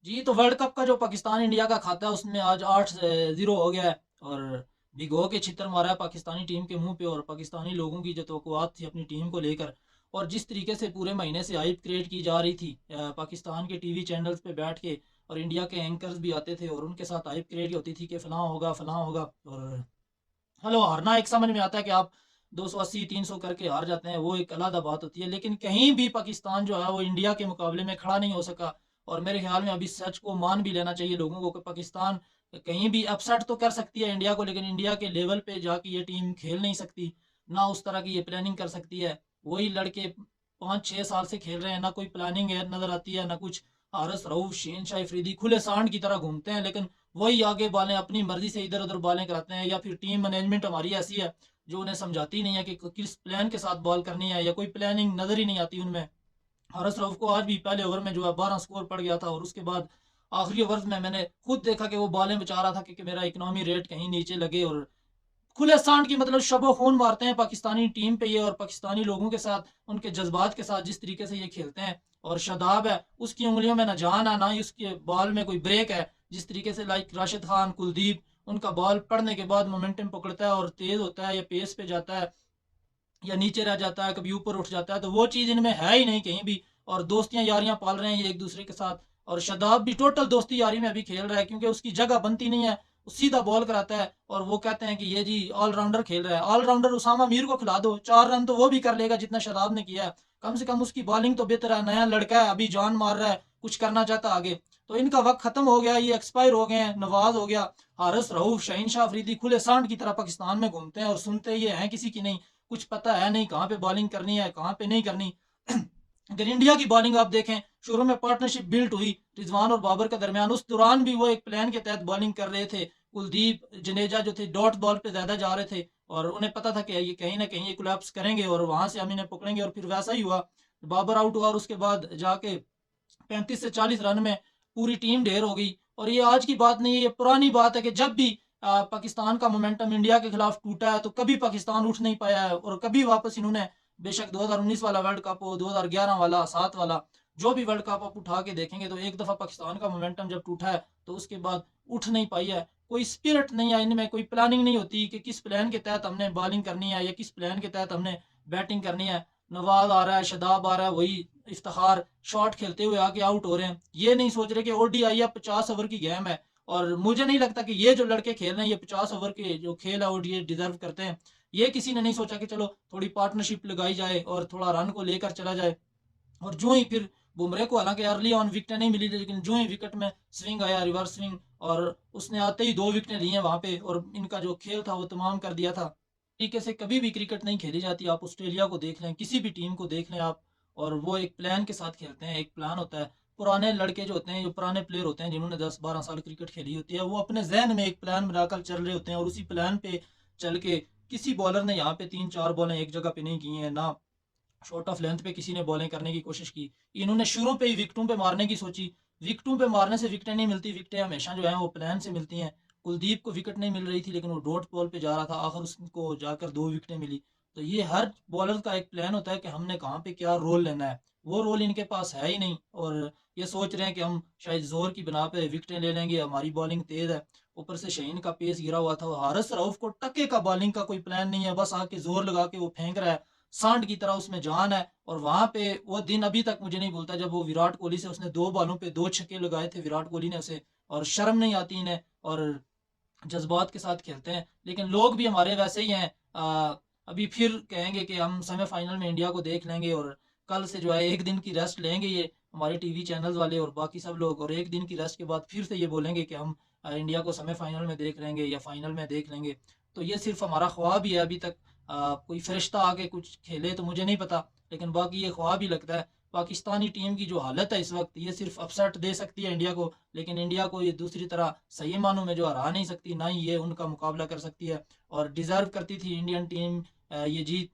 जी, तो world cup का जो पाकिस्तान इंडिया का खाता है उसमें आज 8-0 हो गया है। और भिगो के छितर मारा है पाकिस्तानी टीम के मुंह पे। और पाकिस्तानी लोगों की जो तवक्कुआत थी अपनी टीम को लेकर, और जिस तरीके से पूरे महीने से हाइप क्रिएट की जा रही थी पाकिस्तान के टीवी चैनल्स पे बैठ के, और इंडिया के एंकर्स भी आते थे और उनके साथ हाइप क्रिएट होती थी कि फलां होगा फलां होगा। और हेलो, हारना एक समझ में आता है कि आप 280-300 करके हार जाते हैं, वो एक अलग बात होती है। लेकिन कहीं भी पाकिस्तान जो है वो इंडिया के मुकाबले में खड़ा नहीं हो सका। और मेरे ख्याल में अभी सच को मान भी लेना चाहिए लोगों को कि पाकिस्तान कहीं भी अपसेट तो कर सकती है इंडिया को, लेकिन इंडिया के लेवल पे जाके ये टीम खेल नहीं सकती। ना उस तरह की ये प्लानिंग कर सकती है। वही लड़के 5-6 साल से खेल रहे हैं, ना कोई प्लानिंग है नजर आती है, ना कुछ। हारिस रऊफ, शहनशाह अफरीदी खुले सांड की तरह घूमते हैं, लेकिन वही आगे बालें अपनी मर्जी से इधर उधर बालें कराते हैं। या फिर टीम मैनेजमेंट हमारी ऐसी है जो उन्हें समझाती नहीं है कि किस प्लान के साथ बॉल करनी है, या कोई प्लानिंग नजर ही नहीं आती उनमें। हारिस रऊफ को आज भी पहले ओवर में जो है 12 स्कोर पड़ गया था, और उसके बाद आखिरी ओवर में मैंने खुद देखा कि वो बॉलें बचा रहा था कि मेरा इकोनॉमी रेट कहीं नीचे लगे। और खुले सांड की मतलब शबो खून मारते हैं पाकिस्तानी टीम पे ये, और पाकिस्तानी लोगों के साथ उनके जज्बात के साथ जिस तरीके से ये खेलते हैं। और शादाब है, उसकी उंगलियों में ना जान है ना ही उसके बॉल में कोई ब्रेक है। जिस तरीके से लाइक राशिद खान, कुलदीप, उनका बॉल पड़ने के बाद मोमेंटम पकड़ता है और तेज होता है या पेस पे जाता है या नीचे रह जाता है, कभी ऊपर उठ जाता है, तो वो चीज़ इनमें है ही नहीं कहीं भी। और दोस्तियां यारियां पाल रहे हैं ये एक दूसरे के साथ। और शदाब भी टोटल दोस्ती यारी में अभी खेल रहा है, क्योंकि उसकी जगह बनती नहीं है। वो सीधा बॉल कराता है और वो कहते हैं कि ये जी ऑलराउंडर खेल रहा है। ऑलराउंडर उसामा मीर को खिला दो, 4 रन तो वो भी कर लेगा जितना शदाब ने किया है। कम से कम उसकी बॉलिंग तो बेहतर है, नया लड़का है, अभी जान मार रहा है, कुछ करना चाहता आगे। तो इनका वक्त खत्म हो गया, ये एक्सपायर हो गए हैं। नवाज हो गया, हारिस रऊफ, शहीन शाह अफरीदी खुले सांड की तरह पाकिस्तान में घूमते हैं और सुनते ये हैं किसी की नहीं। कुछ पता है नहीं कहाँ पे बॉलिंग करनी है, कहाँ पे नहीं करनी। अगर इंडिया की बॉलिंग आप देखें, शुरू में पार्टनरशिप बिल्ट हुई रिजवान और बाबर के दरमियान, उस दौरान भी वो एक प्लान के तहत बॉलिंग कर रहे थे। कुलदीप, जडेजा जो थे डॉट बॉल पे ज्यादा जा रहे थे, और उन्हें पता था कि ये कहीं ना कहीं ये कोलैप्स करेंगे और वहां से हम इन्हें पकड़ेंगे। और फिर वैसा ही हुआ, बाबर आउट हुआ और उसके बाद जाके 35 से 40 रन में पूरी टीम ढेर हो गई। और ये आज की बात नहीं है, ये पुरानी बात है कि जब भी पाकिस्तान का मोमेंटम इंडिया के खिलाफ टूटा है तो कभी पाकिस्तान उठ नहीं पाया है, और कभी वापस इन्होंने, बेशक 2019 वाला वर्ल्ड कप हो, 2011 वाला, 7 वाला, जो भी वर्ल्ड कप आप उठा के देखेंगे तो एक दफा पाकिस्तान का मोमेंटम जब टूटा है तो उसके बाद उठ नहीं पाई है। कोई स्पिरिट नहीं है इनमें, कोई प्लानिंग नहीं होती कि किस प्लान के तहत हमने बॉलिंग करनी है या किस प्लान के तहत हमने बैटिंग करनी है। नवाज आ रहा है, शदाब आ रहा है, वही इफ्तिखार शॉट खेलते हुए आके आउट हो रहे हैं। ये नहीं सोच रहे कि ओडीआई या 50 ओवर की गेम है। और मुझे नहीं लगता कि ये जो लड़के खेल रहे हैं ये 50 ओवर के जो खेल है ओडीआई डिजर्व करते हैं। ये किसी ने नहीं सोचा कि चलो थोड़ी पार्टनरशिप लगाई जाए और थोड़ा रन को लेकर चला जाए। और जो ही फिर बुमराह को हालांकि अर्ली ऑन विकेट नहीं मिली, लेकिन जो ही विकेट में स्विंग आया, रिवर्स स्विंग, और उसने आते ही 2 विकेटें ली हैं वहां पे, और इनका जो खेल था वो तमाम कर दिया था। तरीके से कभी भी क्रिकेट नहीं खेली जाती। आप ऑस्ट्रेलिया को देख लें, किसी भी टीम को देख लें आप, और वो एक प्लान के साथ खेलते हैं, एक प्लान होता है। पुराने लड़के जो होते हैं, जो पुराने प्लेयर होते हैं जिन्होंने 10-12 साल क्रिकेट खेली होती है, वो अपने जहन में एक प्लान बनाकर चल रहे होते हैं, और उसी प्लान पे चल के किसी बॉलर ने यहाँ पे 3-4 बॉलें एक जगह पे नहीं की हैं ना, शॉर्ट ऑफ लेंथ पे किसी ने बॉलिंग करने की कोशिश की। इन्होंने शुरू पे ही विकेटों पे मारने की सोची। विकेटों पे मारने से विकेटें नहीं मिलती, विकेटें हमेशा जो है वो प्लान से मिलती हैं। कुलदीप को विकेट नहीं मिल रही थी, लेकिन वो डॉट बॉल पे जा रहा था, आखिर उसको जाकर 2 विकेटें मिली। तो ये हर बॉलर का एक प्लान होता है कि हमने कहाँ पे क्या रोल लेना है। वो रोल इनके पास है ही नहीं, और ये सोच रहे हैं कि हम शायद जोर की बिना पे विकेटें ले लेंगे, हमारी बॉलिंग तेज है। ऊपर से शहीन का पेस गिरा हुआ था, हारिस रऊफ को टके का बॉलिंग का कोई प्लान नहीं है, बस आके जोर लगा के वो फेंक रहा है, सांड की तरह उसमें जान है। और वहां पे वो दिन अभी तक मुझे नहीं भूलता जब वो विराट कोहली से उसने 2 बॉलों पे 2 छक्के लगाए थे विराट कोहली ने उसे। और शर्म नहीं आती इन्हें, और जज्बात के साथ खेलते हैं। लेकिन लोग भी हमारे वैसे ही हैं। अभी फिर कहेंगे कि हम सेमीफाइनल में इंडिया को देख लेंगे, और कल से जो है एक दिन की रेस्ट लेंगे ये हमारे टीवी चैनल्स वाले और बाकी सब लोग, और एक दिन की रेस्ट के बाद फिर से ये बोलेंगे कि हम इंडिया को सेमीफाइनल में देख लेंगे या फाइनल में देख लेंगे। तो ये सिर्फ हमारा ख्वाब ही है अभी तक। कोई फरिश्ता आके कुछ खेले तो मुझे नहीं पता, लेकिन बाकी ये ख्वाब ही लगता है। पाकिस्तानी टीम की जो हालत है इस वक्त, ये सिर्फ अपसेट दे सकती है इंडिया को, लेकिन इंडिया को ये दूसरी तरह सही मानों में जो हरा नहीं सकती, ना ही ये उनका मुकाबला कर सकती है। और डिजर्व करती थी इंडियन टीम ये जीत,